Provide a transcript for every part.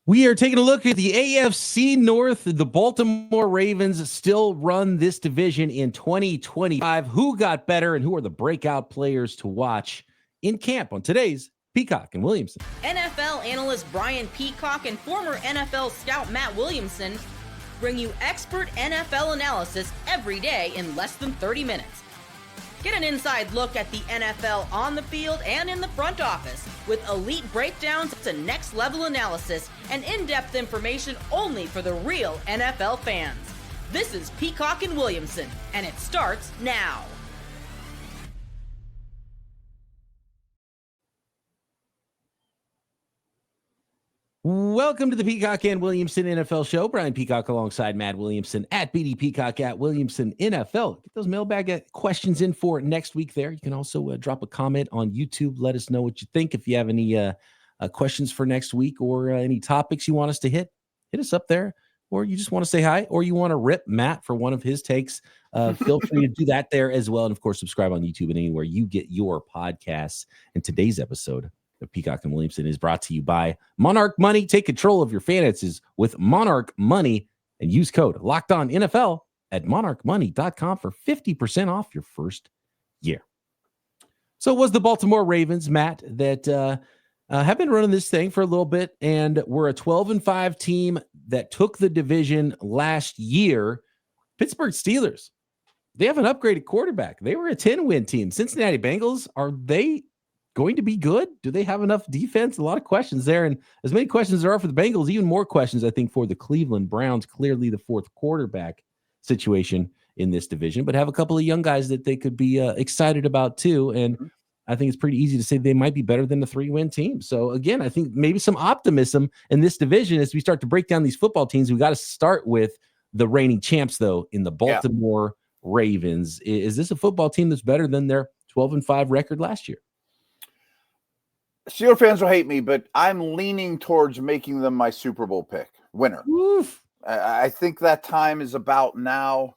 We are taking a look at the AFC North. The Baltimore Ravens still run this division in 2025. Who got better and who are the breakout players to watch in camp on today's Peacock and Williamson? NFL analyst Brian Peacock and former NFL scout Matt Williamson bring you expert NFL analysis every day in less than 30 minutes. Get an inside look at the NFL on the field and in the front office with elite breakdowns to next-level analysis and in-depth information only for the real NFL fans. This is Peacock and Williamson, and it starts now. Welcome to the Peacock and Williamson NFL Show. Brian Peacock alongside Matt Williamson at BD Peacock at Williamson NFL. Get those mailbag questions in for next week there. You can also drop a comment on YouTube. Let us know what you think. If you have any questions for next week or any topics you want us to hit us up there. Or you just want to say hi, or you want to rip Matt for one of his takes. Feel free to do that there as well. And, of course, subscribe on YouTube and anywhere you get your podcasts. And today's episode of Peacock and Williamson is brought to you by Monarch Money. Take control of your finances with Monarch Money and use code LOCKEDONNFL at monarchmoney.com for 50% off your first year. So it was the Baltimore Ravens, Matt, that have been running this thing for a little bit, and we're a 12-5 team that took the division last year. Pittsburgh Steelers, they have an upgraded quarterback. They were a 10-win team. Cincinnati Bengals, are they going to be good? Do they have enough defense? A lot of questions there. And as many questions as there are for the Bengals, even more questions, I think, for the Cleveland Browns. Clearly the fourth quarterback situation in this division, but have a couple of young guys that they could be excited about too. And I think it's pretty easy to say they might be better than the 3-win team. So again, I think maybe some optimism in this division as we start to break down these football teams. We got to start with the reigning champs, though, in the Baltimore Ravens. Is this a football team that's better than their 12-5 record last year? Steelers fans will hate me, but I'm leaning towards making them my Super Bowl pick winner. Oof. I think that time is about now.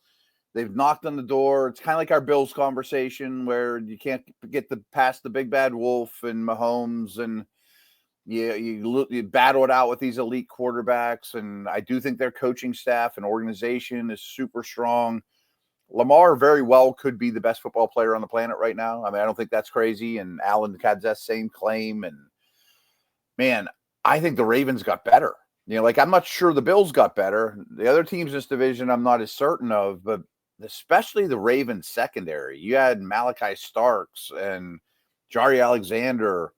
They've knocked on the door. It's kind of like our Bills conversation where you can't get past the big bad wolf and Mahomes, and you battle it out with these elite quarterbacks. And I do think their coaching staff and organization is super strong. Lamar very well could be the best football player on the planet right now. I mean, I don't think that's crazy. And Allen had that same claim. And man, I think the Ravens got better. I'm not sure the Bills got better. The other teams in this division, I'm not as certain of, but especially the Ravens secondary. You had Malachi Starks and Jari Alexander,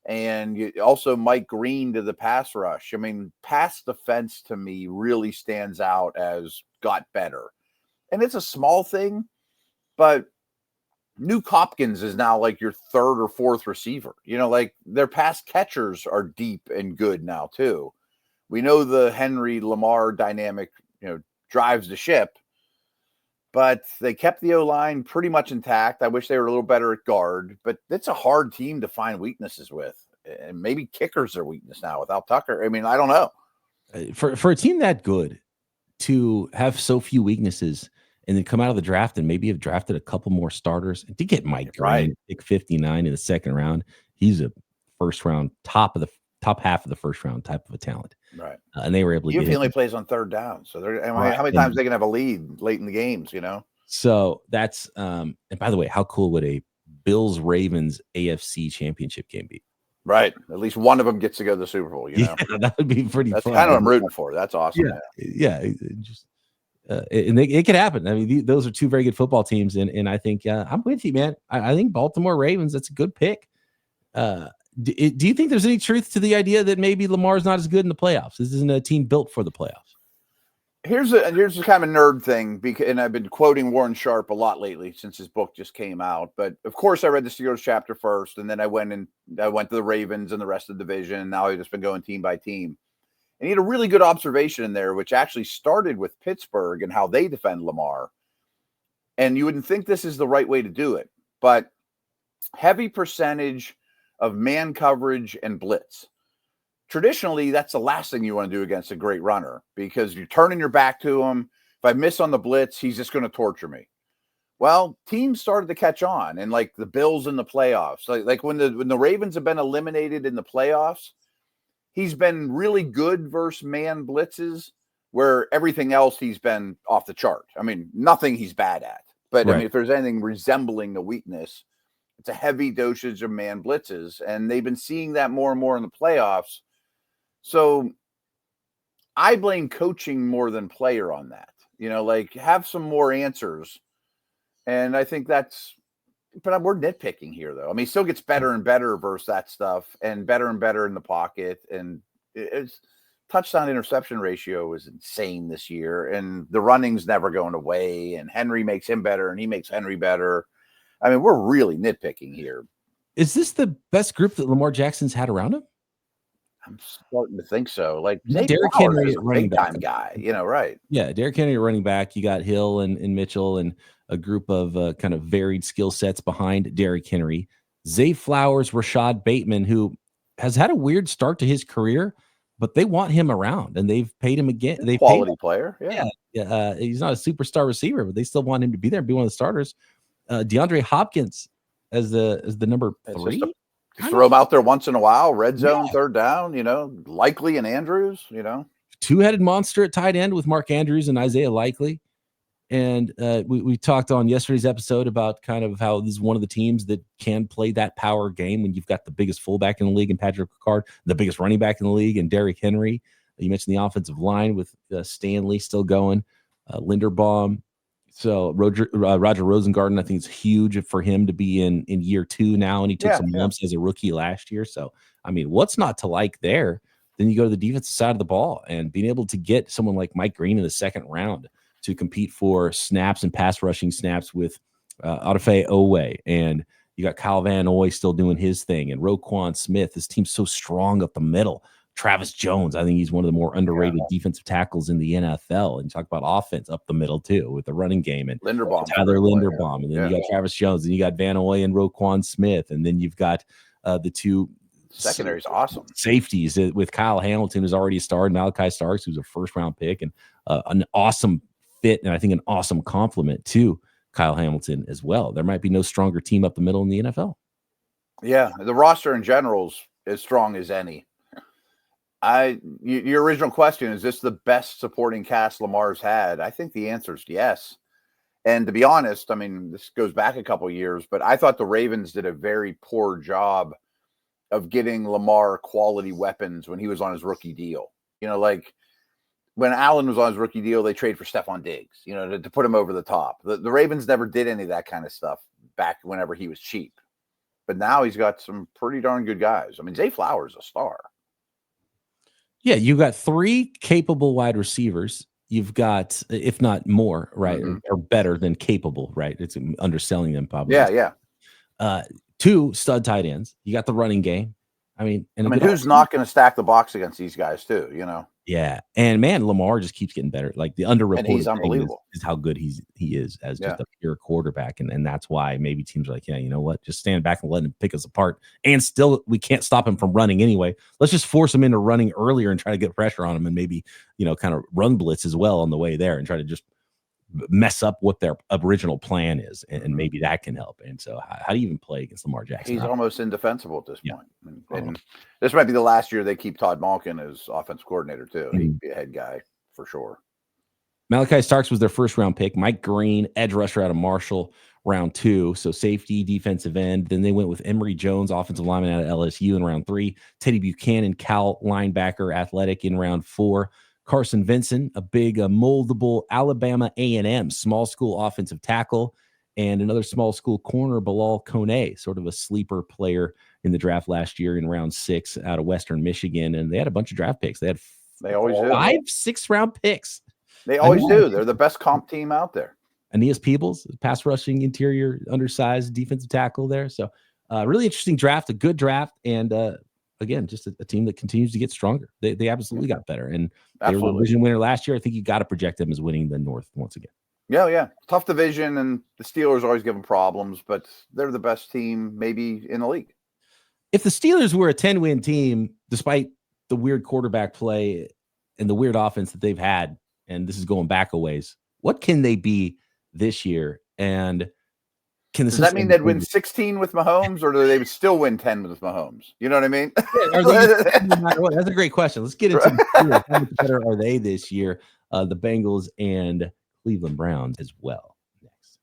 and also Mike Green to the pass rush. I mean, pass defense to me really stands out as got better. And it's a small thing, but Nuke Hopkins is now like your third or fourth receiver. Their pass catchers are deep and good now too. We know the Henry Lamar dynamic, drives the ship, but they kept the O-line pretty much intact. I wish they were a little better at guard, but it's a hard team to find weaknesses with. And maybe kickers are weakness now without Tucker. I mean, I don't know. For a team that good to have so few weaknesses and then come out of the draft and maybe have drafted a couple more starters, and to get Mike Green, pick 59 in the second round, he's a first round, top half of the first round type of a talent. Right. And they were able to get him. He only plays on third down. So how many times they can have a lead late in the games, So that's, and by the way, how cool would a Bills Ravens AFC championship game be? Right. At least one of them gets to go to the Super Bowl, Yeah, that would be pretty That's fun. kind of what I'm rooting for. That's awesome. Yeah. And it could happen. I mean, those are two very good football teams. And I think I'm with you, man. I think Baltimore Ravens, that's a good pick. Do you think there's any truth to the idea that maybe Lamar's not as good in the playoffs? This isn't a team built for the playoffs. Here's a kind of a nerd thing, and I've been quoting Warren Sharp a lot lately since his book just came out. But of course, I read the Steelers chapter first, and then I went to the Ravens and the rest of the division. And now I've just been going team by team. And he had a really good observation in there, which actually started with Pittsburgh and how they defend Lamar. And you wouldn't think this is the right way to do it, but heavy percentage of man coverage and blitz. Traditionally, that's the last thing you want to do against a great runner because you're turning your back to him. If I miss on the blitz, he's just going to torture me. Well, teams started to catch on, and like the Bills in the playoffs, like when the Ravens have been eliminated in the playoffs, he's been really good versus man blitzes, where everything else he's been off the chart. I mean, nothing he's bad at. But Right. I mean, if there's anything resembling a weakness, it's a heavy dosage of man blitzes. And they've been seeing that more and more in the playoffs. So I blame coaching more than player on that. Like have some more answers. And I think that's, but we're nitpicking here, though. I mean, he still gets better and better versus that stuff and better in the pocket. And it's touchdown interception ratio is insane this year. And the running's never going away. And Henry makes him better and he makes Henry better. I mean, we're really nitpicking here. Is this the best group that Lamar Jackson's had around him? I'm starting to think so. Like Derrick Henry, running back guy, right? Yeah, Derrick Henry, running back. You got Hill and Mitchell and a group of kind of varied skill sets behind Derrick Henry. Zay Flowers, Rashad Bateman, who has had a weird start to his career, but they want him around and they've paid him again. They quality player, yeah. He's not a superstar receiver, but they still want him to be there and be one of the starters. DeAndre Hopkins as the number 3. Just throw him out there once in a while, red zone, third down, Likely and Andrews, Two-headed monster at tight end with Mark Andrews and Isaiah Likely. And we talked on yesterday's episode about kind of how this is one of the teams that can play that power game when you've got the biggest fullback in the league and Patrick Ricard, the biggest running back in the league and Derrick Henry. You mentioned the offensive line with Stanley still going, Linderbaum. So Roger Rosengarten, I think it's huge for him to be in year 2 now, and he took some lumps as a rookie last year. So, I mean, what's not to like there? Then you go to the defensive side of the ball and being able to get someone like Mike Green in the second round to compete for snaps and pass rushing snaps with Odafe Owe, and you got Kyle Van Noy still doing his thing, and Roquan Smith. This team's so strong up the middle. Travis Jones, I think he's one of the more underrated defensive tackles in the NFL. And you talk about offense up the middle too with the running game and Linderbaum, Tyler Linderbaum, and then you got Travis Jones, and you got Van Noy and Roquan Smith, and then you've got the two secondary's awesome safeties with Kyle Hamilton, who's already a star, and Malachi Starks, who's a first-round pick, and an awesome fit, and I think an awesome compliment to Kyle Hamilton as well. There might be no stronger team up the middle in the NFL. Yeah, the roster in general is as strong as any. Your original question, is this the best supporting cast Lamar's had? I think the answer is yes. And to be honest, I mean, this goes back a couple of years, but I thought the Ravens did a very poor job of getting Lamar quality weapons when he was on his rookie deal. Like when Allen was on his rookie deal, they traded for Stephon Diggs, to put him over the top. The Ravens never did any of that kind of stuff back whenever he was cheap. But now he's got some pretty darn good guys. I mean, Zay Flowers is a star. Yeah, you've got 3 capable wide receivers. You've got, if not more, right, or better than capable, right? It's underselling them probably. Yeah. 2 stud tight ends. You got the running game. I mean, who's not going to stack the box against these guys too? Yeah, and man, Lamar just keeps getting better. Like the underreported he's unbelievable. Is how good he is as just a pure quarterback, and that's why maybe teams are like, yeah, you know what, just stand back and let him pick us apart. And still, we can't stop him from running anyway. Let's just force him into running earlier and try to get pressure on him, and maybe kind of run blitz as well on the way there, and try to just mess up what their original plan is, and maybe that can help. And so, how do you even play against Lamar Jackson? He's almost indefensible at this point. And this might be the last year they keep Todd Monken as offensive coordinator too. He'd be a head guy for sure. Malachi Starks was their first-round pick. Mike Green, edge rusher out of Marshall, round 2. So safety, defensive end. Then they went with Emory Jones, offensive lineman out of LSU in round 3. Teddy Buchanan, Cal linebacker, athletic in round 4. Carson Vinson, a big moldable Alabama A&M small school offensive tackle, and another small school corner, Bilal Kone, sort of a sleeper player in the draft last year in round 6 out of Western Michigan. And they had a bunch of draft picks. They always do. 5 6-round picks. They always do. They're the best comp team out there. Aeneas Peebles, pass rushing interior, undersized defensive tackle there. So really interesting draft, a good draft, and again, just a team that continues to get stronger. They absolutely got better, and they were the division winner last year. I think you got to project them as winning the North once again. Yeah. Tough division, and the Steelers always give them problems, but they're the best team maybe in the league. If the Steelers were a 10-win team, despite the weird quarterback play and the weird offense that they've had, and this is going back a ways, what can they be this year? And Does that mean they'd win 16 with Mahomes, or do they would still win 10 with Mahomes? You know what I mean? Yeah, no matter what? That's a great question. Let's get into the how much better are they this year? The Bengals and Cleveland Browns as well. Next.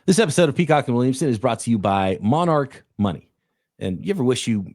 This episode of Peacock and Williamson is brought to you by Monarch Money. And you ever wish you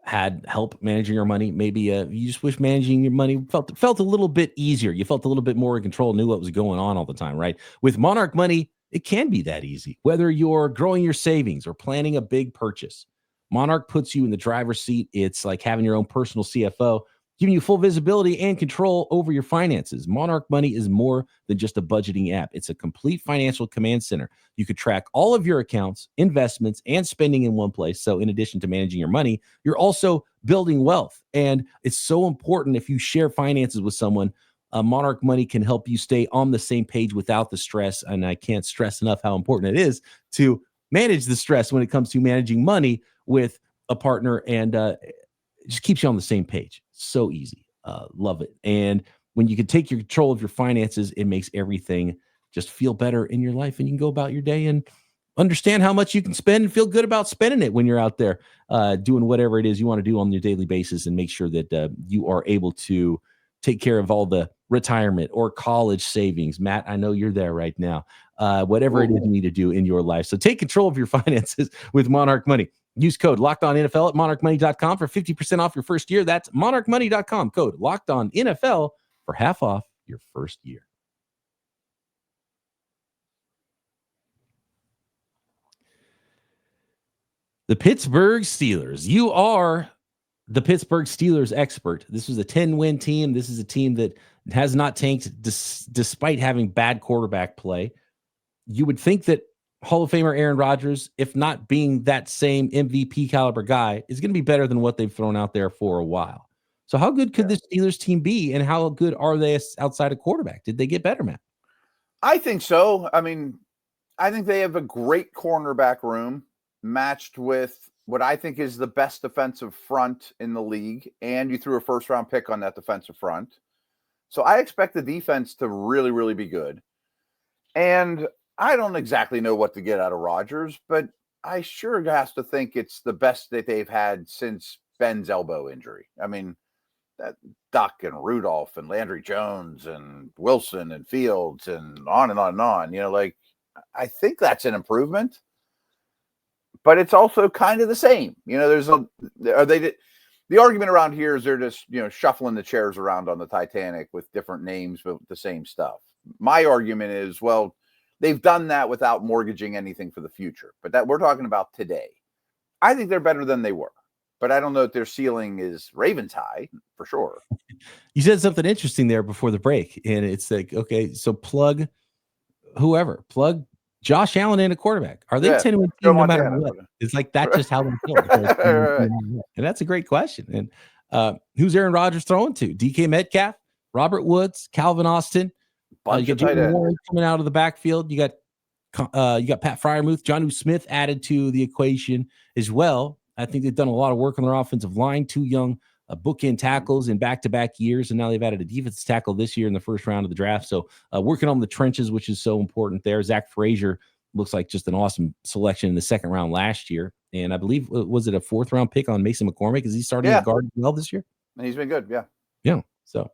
had help managing your money? Maybe you just wish managing your money felt a little bit easier. You felt a little bit more in control, knew what was going on all the time, right? With Monarch Money, it can be that easy. Whether you're growing your savings or planning a big purchase, Monarch puts you in the driver's seat. It's like having your own personal CFO, giving you full visibility and control over your finances. Monarch Money is more than just a budgeting app. It's a complete financial command center. You could track all of your accounts, investments, and spending in one place. So in addition to managing your money, you're also building wealth. And it's so important if you share finances with someone. Monarch Money can help you stay on the same page without the stress. And I can't stress enough how important it is to manage the stress when it comes to managing money with a partner, and it just keeps you on the same page. So easy. Love it. And when you can take your control of your finances, it makes everything just feel better in your life, and you can go about your day and understand how much you can spend and feel good about spending it when you're out there doing whatever it is you want to do on your daily basis, and make sure that you are able to take care of all the retirement or college savings. Matt, I know you're there right now. Whatever it is you need to do in your life. So take control of your finances with Monarch Money. Use code LOCKEDONNFL at monarchmoney.com for 50% off your first year. That's monarchmoney.com. Code LOCKEDONNFL for half off your first year. The Pittsburgh Steelers. You are the Pittsburgh Steelers expert. This was a 10-win team. This is a team that has not tanked despite having bad quarterback play. You would think that Hall of Famer Aaron Rodgers, if not being that same MVP caliber guy, is going to be better than what they've thrown out there for a while. So how good could this Steelers team be, and how good are they outside of quarterback? Did they get better, Matt? I think so. I mean, I think they have a great cornerback room matched with what I think is the best defensive front in the league, and you threw a first-round pick on that defensive front. So I expect the defense to really, really be good. And I don't exactly know what to get out of Rodgers, but I sure has to think it's the best that they've had since Ben's elbow injury. I mean, Duck and Rudolph and Landry Jones and Wilson and Fields and on and on and on. You know, like, I think that's an improvement, but it's also kind of the same. You know, the argument around here is they're just, you know, shuffling the chairs around on the Titanic with different names, but the same stuff. My argument is, well, they've done that without mortgaging anything for the future, but that we're talking about today. I think they're better than they were, but I don't know if their ceiling is Ravens high for sure. You said something interesting there before the break, and it's like, okay, so plug whoever, plug Josh Allen in a quarterback. Are they 10 win team no matter what? It's like that's just how they feel. Right. And that's a great question. And who's Aaron Rodgers throwing to? DK Metcalf, Robert Woods, Calvin Austin. You got Jaylen Warren coming out of the backfield. You got Pat Freiermuth, Jonnu Smith added to the equation as well. I think they've done a lot of work on their offensive line. 2 young bookend tackles in back-to-back years, and now they've added a defensive tackle this year in the first round of the draft. So working on the trenches, which is so important there. Zach Frazier looks like just an awesome selection in the second round last year. And I believe, was it a 4th-round pick on Mason McCormick? Is he starting at guard well this year? He's been good, yeah. Yeah, so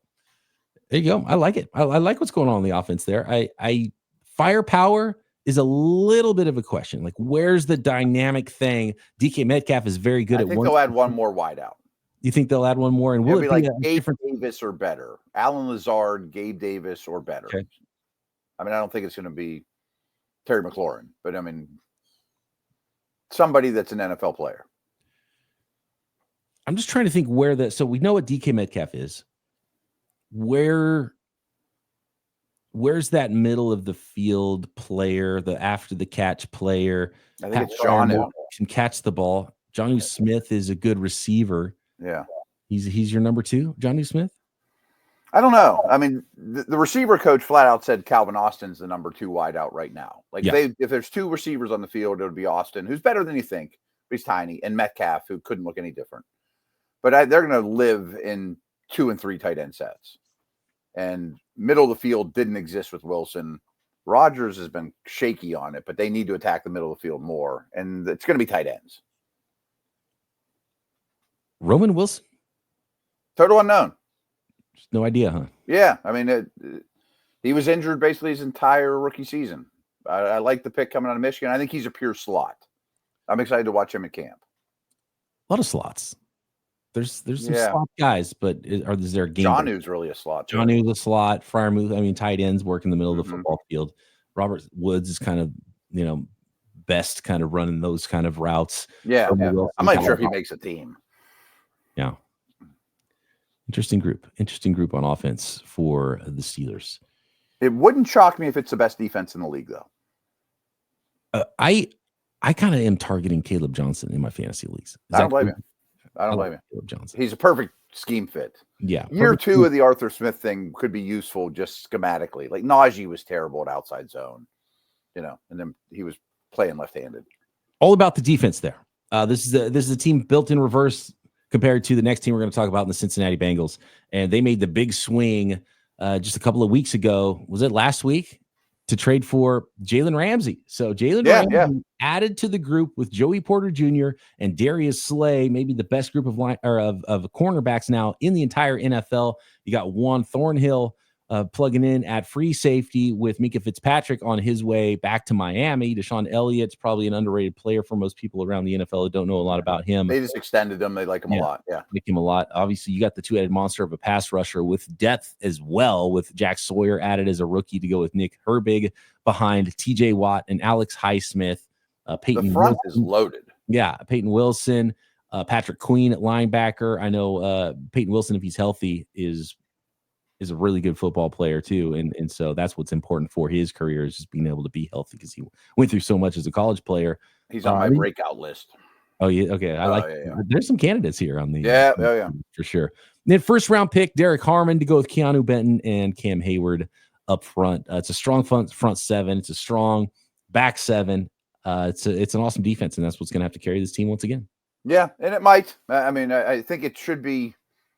there you go. I like it. I like what's going on the offense there. I firepower is a little bit of a question. Like, where's the dynamic thing? DK Metcalf is very good I think they'll add one more wideout. You think they'll add one more? And will it be like Gabe Davis or better? Alan Lazard, Gabe Davis or better? Okay. I mean, I don't think it's going to be Terry McLaurin, but I mean, somebody that's an NFL player. I'm just trying to think where so we know what DK Metcalf is. Where's that middle of the field player, the after the catch player? I think it's Jonnu. Can catch the ball. Jonnu Smith is a good receiver. Yeah. He's your number 2, Jonnu Smith? I don't know. I mean, the receiver coach flat out said Calvin Austin's the number 2 wideout right now. Like, if there's 2 receivers on the field, it would be Austin, who's better than you think, but he's tiny, and Metcalf, who couldn't look any different. But they're going to live in 2 and 3 tight end sets. and middle of the field didn't exist with Wilson. Rodgers has been shaky on it, but they need to attack the middle of the field more, and it's going to be tight ends. Roman Wilson? Total unknown. Just no idea, huh? Yeah, I mean, he was injured basically his entire rookie season. I like the pick coming out of Michigan. I think he's a pure slot. I'm excited to watch him at camp. A lot of slots. There's some slot guys, but is there a game? Jonnu's really a slot. Jonnu's a slot. Freiermuth, I mean, tight ends work in the middle of the football field. Robert Woods is kind of, best kind of running those kind of routes. Yeah. I'm not sure if he makes a team. Yeah. Interesting group on offense for the Steelers. It wouldn't shock me if it's the best defense in the league, though. I kind of am targeting Caleb Johnson in my fantasy leagues. I don't blame him. Caleb Johnson. He's a perfect scheme fit. Yeah. Year 2 of the Arthur Smith thing could be useful just schematically. Like Najee was terrible at outside zone, and then he was playing left-handed. All about the defense there. This is a team built in reverse compared to the next team we're going to talk about in the Cincinnati Bengals. And they made the big swing just a couple of weeks ago. Was it last week? To trade for Jalen Ramsey. So Jalen Ramsey added to the group with Joey Porter Jr. and Darius Slay, maybe the best group of cornerbacks now in the entire NFL. You got Juan Thornhill plugging in at free safety with Mika Fitzpatrick on his way back to Miami. Deshaun Elliott's probably an underrated player for most people around the NFL who don't know a lot about him. They just extended him. They like him a lot. Yeah. Like him a lot. Obviously, you got the two-headed monster of a pass rusher with depth as well, with Jack Sawyer added as a rookie to go with Nick Herbig behind TJ Watt and Alex Highsmith. Peyton the front Wilson is loaded. Yeah. Peyton Wilson, Patrick Queen at linebacker. I know Peyton Wilson, if he's healthy, is a really good football player too. And so that's what's important for his career, is just being able to be healthy, because he went through so much as a college player. He's on my breakout list. Oh yeah. Okay. There's some candidates here on the, for sure. And then first round pick, Derek Harmon to go with Keanu Benton and Cam Hayward up front. It's a strong front seven. It's a strong back seven. It's an awesome defense, and that's what's going to have to carry this team once again. Yeah. And it might, I mean, I think it should be.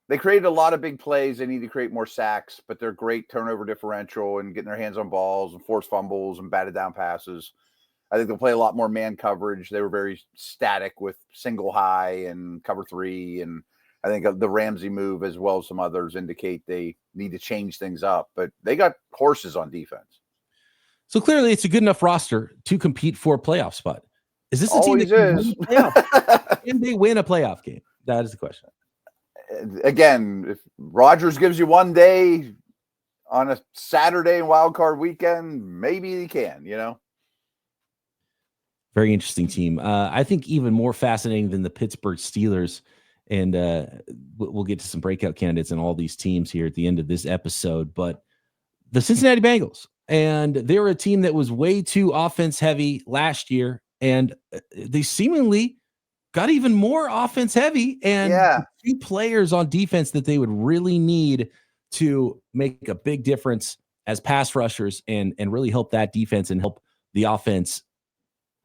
They created a lot of big plays. They need to create more sacks, but they're great turnover differential and getting their hands on balls and forced fumbles and batted down passes. I think they'll play a lot more man coverage. They were very static with single high and cover 3. And I think the Ramsey move, as well as some others, indicate they need to change things up. But they got horses on defense. So clearly it's a good enough roster to compete for a playoff spot. Is this a team that can win a playoff? Can they win a playoff game? That is the question. Again, if Rodgers gives you one day on a Saturday and wild card weekend, maybe he can, Very interesting team. I think even more fascinating than the Pittsburgh Steelers. And we'll get to some breakout candidates and all these teams here at the end of this episode. But the Cincinnati Bengals, and they were a team that was way too offense heavy last year. And they seemingly got even more offense heavy, and few players on defense that they would really need to make a big difference as pass rushers and really help that defense and help the offense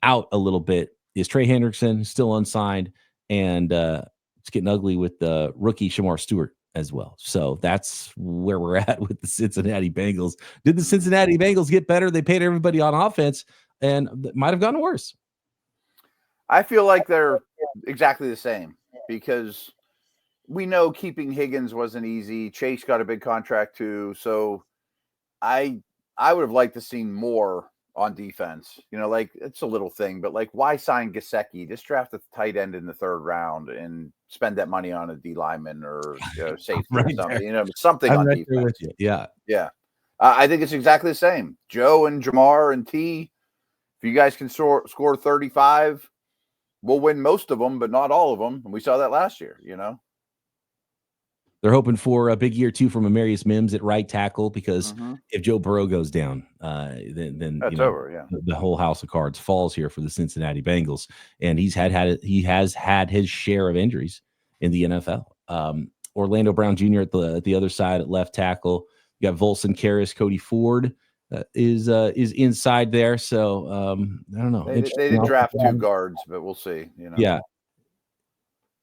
out a little bit is Trey Hendrickson, still unsigned, and it's getting ugly with the rookie Shamar Stewart as well. So that's where we're at with the Cincinnati Bengals. Did the Cincinnati Bengals get better? They paid everybody on offense, and it might have gotten worse. I feel like they're exactly the same, because we know keeping Higgins wasn't easy. Chase got a big contract too. So I would have liked to see more on defense. Like, it's a little thing, but like, why sign Gesicki? Just draft a tight end in the 3rd round and spend that money on a D lineman or safety or something. Something on defense. Yeah. I think it's exactly the same. Joe and Jamar and T, if you guys can score 35, we'll win most of them, but not all of them. And we saw that last year, They're hoping for a big year 2 from Amarius Mims at right tackle, because if Joe Burrow goes down, then that's over. Yeah, the whole house of cards falls here for the Cincinnati Bengals, and he has had his share of injuries in the NFL. Orlando Brown Jr. at the other side at left tackle. You got Volson Karras, Cody Ford is inside there. So I don't know. They didn't draft 2 guards, but we'll see. Yeah,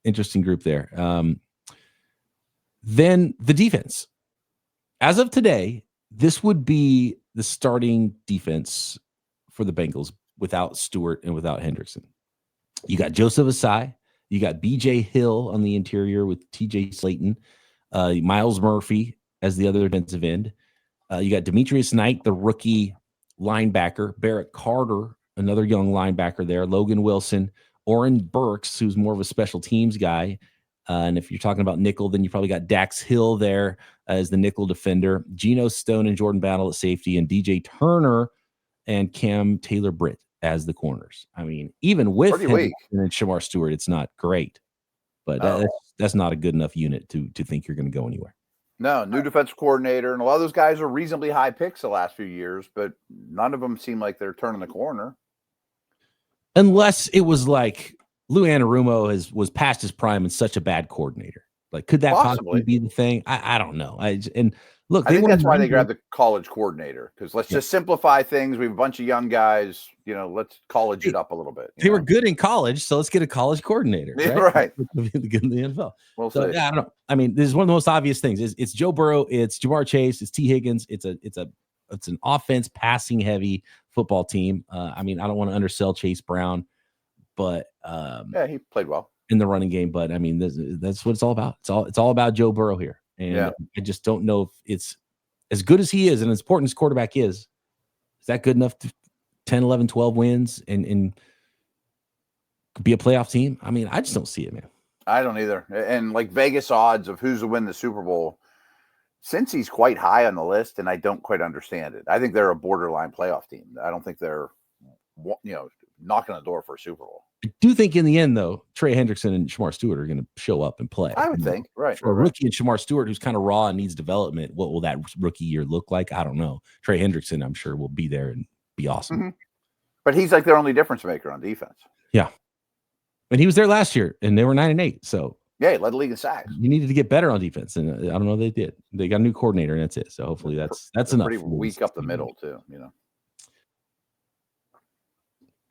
interesting group there. Then the defense. as of today, this would be the starting defense for the Bengals without Stewart and without Hendrickson. You got Joseph Asai. You got B.J. Hill on the interior with T.J. Slayton. Miles Murphy as the other defensive end. You got Demetrius Knight, the rookie linebacker. Barrett Carter, another young linebacker there. Logan Wilson. Oren Burks, who's more of a special teams guy. And if you're talking about nickel, then you probably got Dax Hill there as the nickel defender. Geno Stone and Jordan Battle at safety. And DJ Turner and Cam Taylor-Britt as the corners. I mean, even with Hendrickson and Shamar Stewart, it's not great. But that's not a good enough unit to think you're going to go anywhere. No, new defensive coordinator. And a lot of those guys are reasonably high picks the last few years, but none of them seem like they're turning the corner. Unless it was like Lou Anarumo was past his prime and such a bad coordinator. Like, could that possibly be the thing? I don't know. Look, I think that's why they grabbed the college coordinator, because let's just simplify things. We have a bunch of young guys. Let's college it up a little bit. They were good in college, so let's get a college coordinator. Right. Good in the NFL. Well, so, I don't know. I mean, this is one of the most obvious things. It's Joe Burrow, it's Jamar Chase, it's T. Higgins. It's an offense passing heavy football team. I mean, I don't want to undersell Chase Brown, but he played well in the running game. But I mean, that's what it's all about. It's all about Joe Burrow here. And I just don't know if it's as good as he is and as important as quarterback is that good enough to 10, 11, 12 wins and be a playoff team? I mean, I just don't see it, man. I don't either. And like Vegas odds of who's to win the Super Bowl, since he's quite high on the list, and I don't quite understand it. I think they're a borderline playoff team. I don't think they're, knocking on the door for a Super Bowl. I do think in the end, though, Trey Hendrickson and Shamar Stewart are going to show up and play. I would think, right. For a rookie and Shamar Stewart, who's kind of raw and needs development, what will that rookie year look like? I don't know. Trey Hendrickson, I'm sure, will be there and be awesome. Mm-hmm. But he's like their only difference maker on defense. Yeah. And he was there last year, and they were 9-8. So yeah, he led the league in sacks. You needed to get better on defense, and I don't know if they did. They got a new coordinator, and that's it. So hopefully that's enough. Pretty weak up the middle too,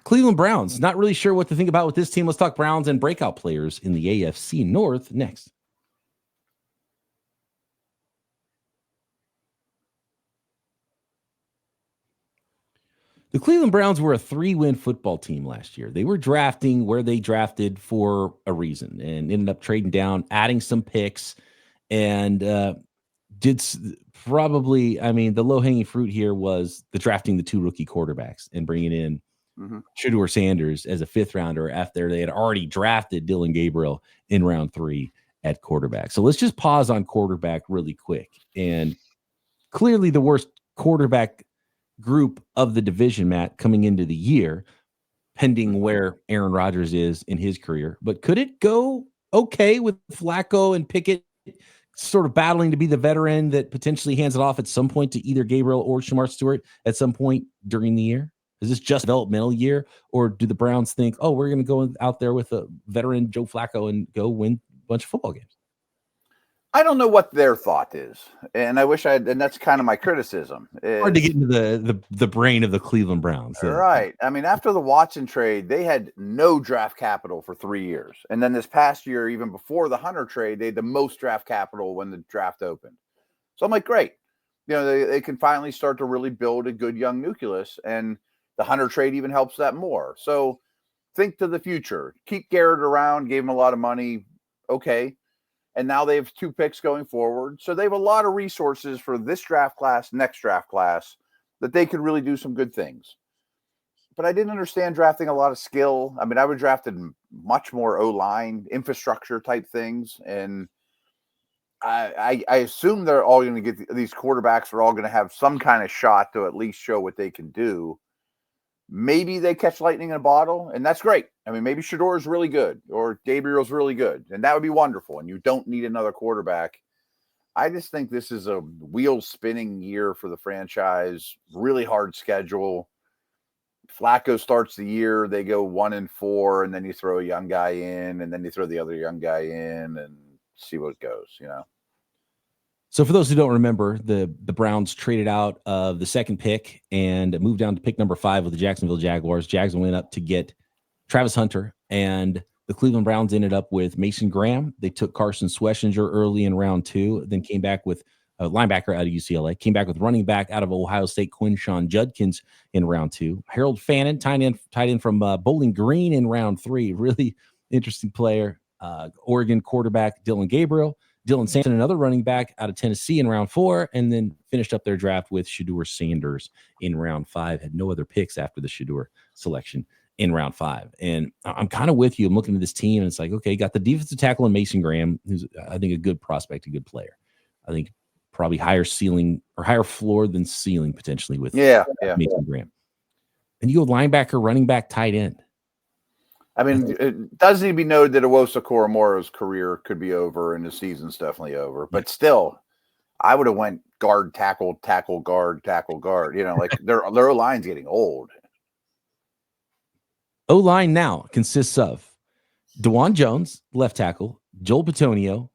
Cleveland Browns, not really sure what to think about with this team. Let's talk Browns and breakout players in the AFC North next. The Cleveland Browns were a 3-win football team last year. They were drafting where they drafted for a reason and ended up trading down, adding some picks, and did probably, I mean, the low-hanging fruit here was the drafting the 2 rookie quarterbacks and bringing in Shedeur Sanders as a 5th rounder after they had already drafted Dylan Gabriel in round 3 at quarterback. So let's just pause on quarterback really quick. And clearly the worst quarterback group of the division, Matt, coming into the year, pending where Aaron Rodgers is in his career. But could it go okay with Flacco and Pickett sort of battling to be the veteran that potentially hands it off at some point to either Gabriel or Shamar Stewart at some point during the year? Is this just developmental year, or do the Browns think, oh, we're going to go out there with a veteran Joe Flacco and go win a bunch of football games? I don't know what their thought is, and I wish and that's kind of my criticism. Hard to get into the brain of the Cleveland Browns. Right. I mean, after the Watson trade, they had no draft capital for 3 years. And then this past year, even before the Hunter trade, they had the most draft capital when the draft opened. So I'm like, great. They can finally start to really build a good young nucleus, and the Hunter trade even helps that more. So think to the future. Keep Garrett around, gave him a lot of money. Okay. And now they have 2 picks going forward. So they have a lot of resources for this draft class, next draft class, that they could really do some good things. But I didn't understand drafting a lot of skill. I mean, I would drafted much more O-line, infrastructure type things. And I assume they're all going to get these quarterbacks are all going to have some kind of shot to at least show what they can do. Maybe they catch lightning in a bottle, and that's great. I mean, maybe Shedeur is really good or Gabriel's really good, and that would be wonderful, and you don't need another quarterback. I just think this is a wheel-spinning year for the franchise, really hard schedule. Flacco starts the year, they go 1-4, and then you throw a young guy in, and then you throw the other young guy in, and see what goes, So for those who don't remember, the Browns traded out of the 2nd pick and moved down to pick number 5 with the Jacksonville Jaguars. Jags went up to get Travis Hunter, and the Cleveland Browns ended up with Mason Graham. They took Carson Schlesinger early in round 2, then came back with linebacker out of UCLA. Came back with running back out of Ohio State, Quinshawn Judkins in round 2. Harold Fannin, tight end from Bowling Green in round 3. Really interesting player. Oregon quarterback Dylan Gabriel. Dylan Sampson, another running back out of Tennessee in round 4, and then finished up their draft with Shedeur Sanders in round 5. Had no other picks after the Shedeur selection in round 5. And I'm kind of with you. I'm looking at this team, and it's like, okay, got the defensive tackle in Mason Graham, who's, I think, a good prospect, a good player. I think probably higher ceiling or higher floor than ceiling potentially with Mason Graham. And you go linebacker, running back, tight end. I mean, it does need to be noted that Iwosa Koromoro's career could be over and his season's definitely over. But still, I would have went guard, tackle, guard, tackle, guard. You know, like their O-line's getting old. O-line now consists of DeJuan Jones, left tackle, Joel Bitonio,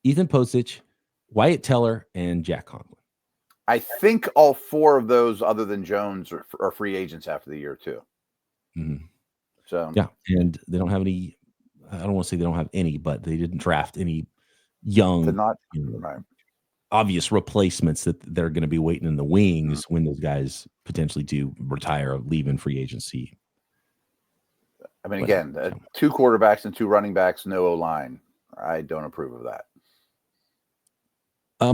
Ethan Posich, Wyatt Teller, and Jack Conklin. I think all 4 of those, other than Jones, are free agents after the year too. Mm-hmm. So yeah, and they don't have any. I don't want to say they don't have any, but they didn't draft any young, obvious replacements that they're going to be waiting in the wings when those guys potentially do retire or leave in free agency. I mean, again, 2 quarterbacks and 2 running backs, no O-line. I don't approve of that.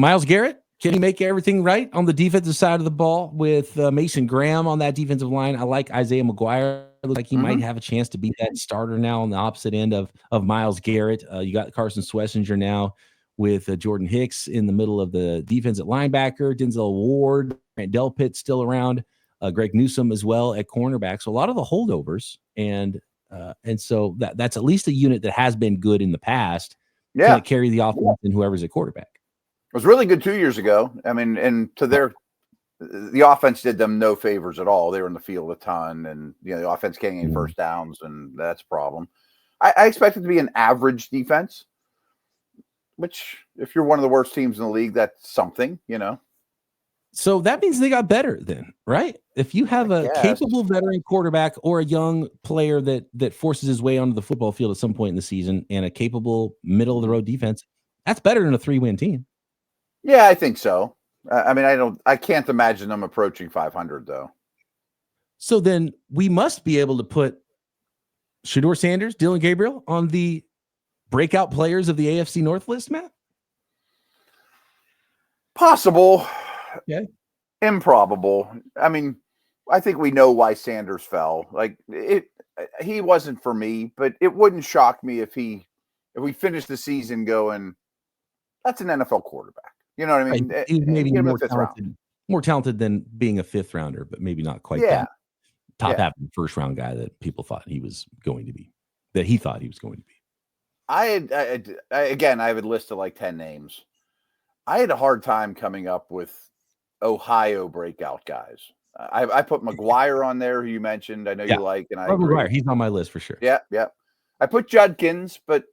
Myles Garrett, can he make everything right on the defensive side of the ball with Mason Graham on that defensive line? I like Isaiah McGuire. It looks like he might have a chance to be that starter now on the opposite end of Myles Garrett. You got Carson Schlesinger now with Jordan Hicks in the middle of the defense at linebacker, Denzel Ward, Grant Delpit still around, Greg Newsome as well at cornerback. So a lot of the holdovers, and so that's at least a unit that has been good in the past. Yeah, can carry the offense and whoever's at quarterback. It was really good 2 years ago. I mean, and the offense did them no favors at all. They were in the field a ton, and the offense getting any first downs, and that's a problem. I expect it to be an average defense, which, if you're one of the worst teams in the league, that's something, So that means they got better then, right? If you have a capable veteran quarterback or a young player that forces his way onto the football field at some point in the season, and a capable middle of the road defense, that's better than a 3-win team. Yeah, I think so. I mean, I can't imagine them approaching 500 though. So then we must be able to put Shedeur Sanders, Dylan Gabriel on the breakout players of the AFC North list, Matt? Possible. Yeah. Improbable. I mean, I think we know why Sanders fell. Like he wasn't for me, but it wouldn't shock me if we finished the season going, that's an NFL quarterback. You know what I mean? He's maybe more talented than being a 5th rounder, but maybe not quite that top half of the first round guy that people thought he was going to be, that he thought he was going to be. I have a list of like 10 names. I had a hard time coming up with Ohio breakout guys. I put McGuire on there, who you mentioned. I know you like, and I agree. McGuire, he's on my list for sure. Yeah. I put Judkins, but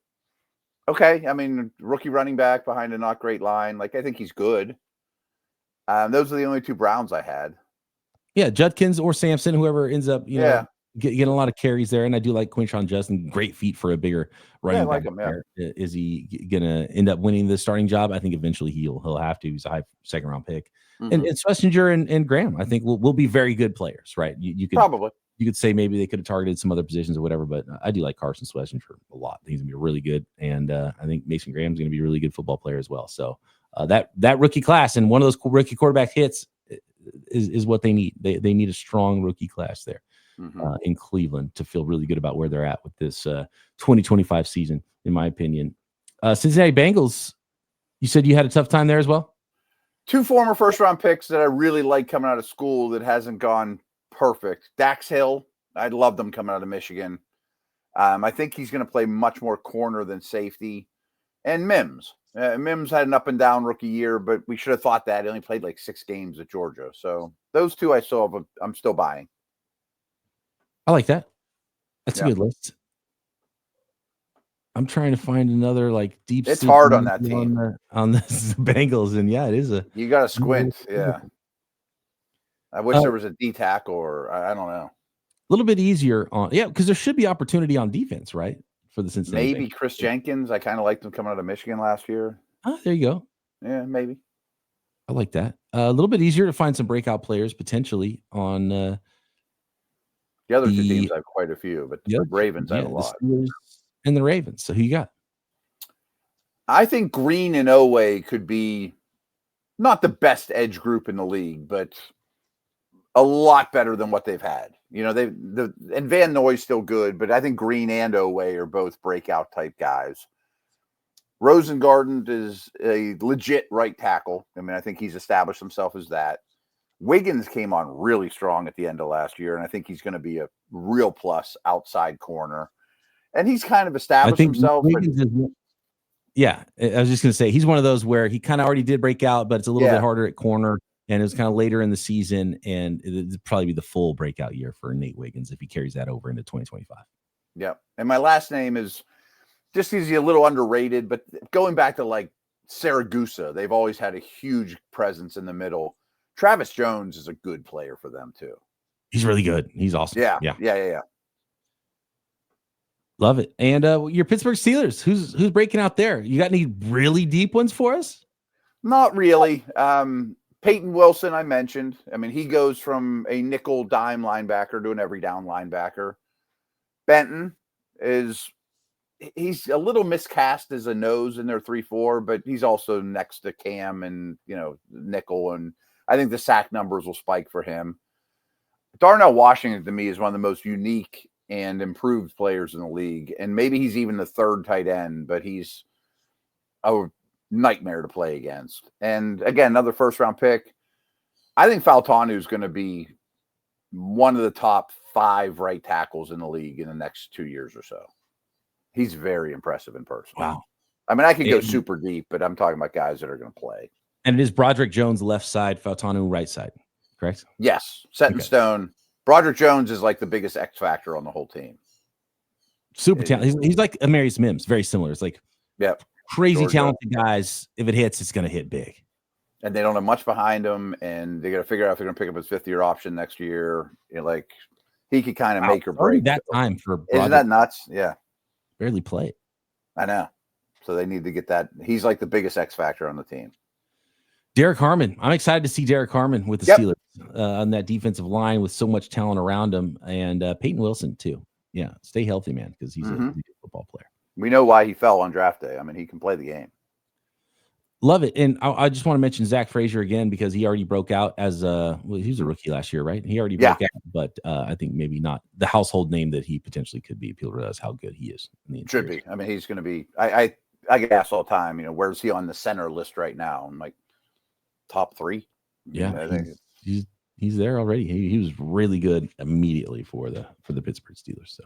okay. I mean, rookie running back behind a not great line. Like, I think he's good. Those are the only 2 Browns I had. Yeah, Judkins or Sampson, whoever ends up, getting a lot of carries there. And I do like Quinshawn Judkins. Great feet for a bigger running back. I like him. Yeah. Is he gonna end up winning the starting job? I think eventually he'll have to. He's a high 2nd round pick. And Schlesinger and Graham, I think will be very good players, right? You could probably. You could say maybe they could have targeted some other positions or whatever, but I do like Carson Schlesinger a lot. He's gonna be really good, and I think Mason Graham's gonna be a really good football player as well. So that rookie class and one of those rookie quarterback hits is what they need. They need a strong rookie class there in Cleveland to feel really good about where they're at with this 2025 season, in my opinion. Cincinnati Bengals, you said you had a tough time there as well? 2 former first-round picks that I really like coming out of school that hasn't gone perfect. Dax Hill, I love them coming out of Michigan. I think he's going to play much more corner than safety. And Mims. Mims had an up-and-down rookie year, but we should have thought that. He only played like 6 games at Georgia. So those 2 I'm still buying. I like that. That's a good list. I'm trying to find another like deep. It's hard on that team on the Bengals, and yeah, it is a. You got to squint. Yeah. I wish there was a D tackle, or I don't know. A little bit easier on because there should be opportunity on defense, right? For the Cincinnati. Maybe Bengals. Chris Jenkins. I kind of liked him coming out of Michigan last year. Oh, there you go. Yeah, maybe. I like that. A little bit easier to find some breakout players potentially on the other two teams. I have quite a few, but the Ravens I have a lot. The Steelers and the Ravens. So who you got? I think Green and Oweh could be not the best edge group in the league, but a lot better than what they've had. You know, and Van Noy's still good, but I think Green and Oweh are both breakout type guys. Rosengarten is a legit right tackle. I mean, I think he's established himself as that. Wiggins came on really strong at the end of last year, and I think he's going to be a real plus outside corner. And he's kind of established himself. Yeah, I was just going to say, he's one of those where he kind of already did break out, but it's a little bit harder at corner, and it was kind of later in the season, and it'd probably be the full breakout year for Nate Wiggins if he carries that over into 2025. Yeah, and my last name is just because he's a little underrated, but going back to like Saragusa, they've always had a huge presence in the middle. Travis Jones is a good player for them too. He's really good. He's awesome. Yeah. Love it. And your Pittsburgh Steelers, who's breaking out there? You got any really deep ones for us? Not really. Peyton Wilson, I mentioned. I mean, he goes from a nickel dime linebacker to an every down linebacker. Benton he's a little miscast as a nose in their 3-4, but he's also next to Cam and, nickel. And I think the sack numbers will spike for him. Darnell Washington, to me, is one of the most unique and improved players in the league. And maybe he's even the third tight end, but he's a nightmare to play against. And again, another first-round pick. I think Fautanu is going to be one of the top 5 right tackles in the league in the next 2 years or so. He's very impressive in person. Wow. I mean, I could go super deep, but I'm talking about guys that are going to play. And it is Broderick Jones left side, Fautanu right side, correct? Yes, set in stone. Broderick Jones is like the biggest X factor on the whole team. Super talented. He's like Amarius Mims, very similar. It's like crazy talented guys. If it hits, it's going to hit big. And they don't have much behind him, and they got to figure out if they're going to pick up his 5th-year option next year. Like he could kind of make or break that time for Broderick. Isn't that nuts? Yeah. Barely played. I know. So they need to get that. He's like the biggest X factor on the team. Derek Harmon. I'm excited to see Derek Harmon with the Steelers on that defensive line with so much talent around him, and Peyton Wilson too. Yeah, stay healthy, man, because he's a good football player. We know why he fell on draft day. I mean, he can play the game. Love it. And I just want to mention Zach Frazier again, because he already broke out as he was a rookie last year, right? He already broke out, but I think maybe not the household name that he potentially could be. People realize how good he is. Should be. I mean, he's going to be. I get asked all the time, where's he on the center list right now? I'm like, top 3. Yeah, I think he's there already. He was really good immediately for the Pittsburgh Steelers. So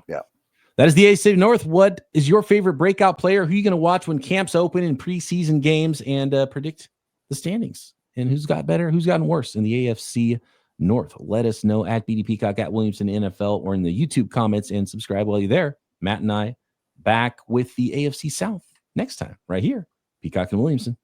that is the AFC North. What is your favorite breakout player? Who are you going to watch when camps open in preseason games, and predict the standings and who's got better, who's gotten worse in the AFC North? Let us know at BD Peacock, at Williamson NFL, or in the YouTube comments, and subscribe while you're there. Matt and I back with the AFC South next time right here, Peacock and Williamson